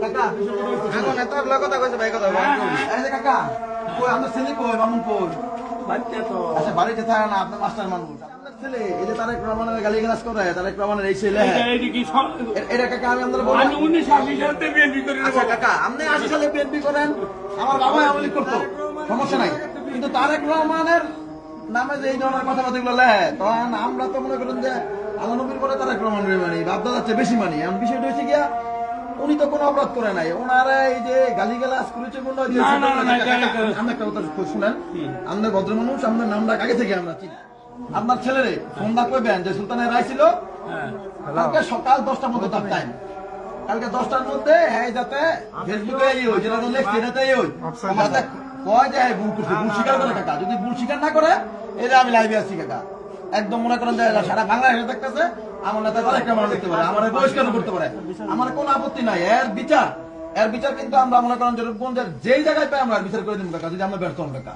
কাকা এখন এত কথা কইছে ভাই কথা এই যে কাকা কই আমরা ছেলে কই মামুন কই বাচ্চা তো আচ্ছা বাড়িতে থাকে না আপনি মাস্টার মানুষ আপনার ছেলে এই যে তারেক রহমানের গালিগালাজ করে তারেক রহমানের এই ছেলে এটা কাকা আমি আপনাদের বলবো আমি 1980 সালে বিএনপি করি। আচ্ছা কাকা আপনি 80 সালে বিএনপি করেন আমার বাবা আমলি করতো সমস্যা নাই কিন্তু তারেক রহমানের নামে যে এই ধরনের কথাবার্তা গুলো লেখে তখন আমরা তো মনে করেন যে আল্লাহ নবীর পরে তারেক রহমানের মানি বাপদাদার চেয়ে বেশি মানি এমন বিষয়টা হচ্ছে গিয়া উনি তো কোনো অপরাধ করে নাই ওনারা এই যে গালিগালাজ করেছে কোন আমরা একটা কথা শুনেন আমাদের ভদ্র মানুষ আমাদের নামটা আগে থেকে আমরা চিনি আপনার ছেলেরে ফোন না করবেন যে সুলতানের রায় ছিল কালকে সকাল 10টার মধ্যে তার টাইম কালকে 10টার মধ্যে হ্যাঁ যাতে ফেসবুকে ওই যেটা লেখছে এটাতেই ওই যাতে কয় যে ভুল করছে ভুল স্বীকার করে কাকা যদি ভুল স্বীকার না করে এটা আমি লাইভে আসছি কাকা একদম মনে করেন যে সারা বাংলাদেশে দেখতেছে আমার নেতা তারেক রহমান দেখতে পারে আমার বহিষ্কার করতে পারে আমার কোনো আপত্তি নাই এর বিচার কিন্তু আমরা মনে করেন যে যেই জায়গায় পাই আমরা বিচার করে দিব কাকা যদি আমরা ব্যর্থ হন কাকা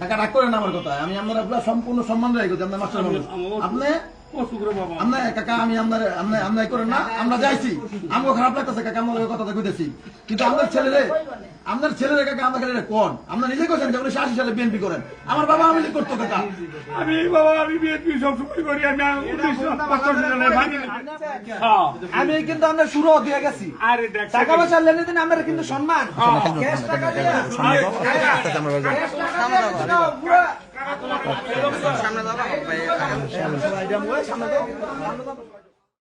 টাকা রাগ করেন আমার কথা আমি আমরা সম্পূর্ণ সম্মান রাখি আপনার মাস্টার মানুষ আপনি কাকা আমি আপনার করেন না আমরা যাইছি আমাকে খারাপ লাগতেছে কাকা আমরা কথা কইতেছি কিন্তু আপনার ছেলেরে কাকা আমরা খালি কোন আপনার নিজে করছেন যে 1980 সালে বিএনপি করেন আমার বাবা আমি করতো কাকা আমি বিএনপি সবসময় করি আমি 1975 সালে ভাঙি আমি কিন্তু আমরা শুরু দিয়ে গেছি আরে দেখ টাকা পয়সা লেনদেন আমরা কিন্তু সম্মান ক্যাশ টাকা দিয়ে সামনে দাও ভাই সামনে দাও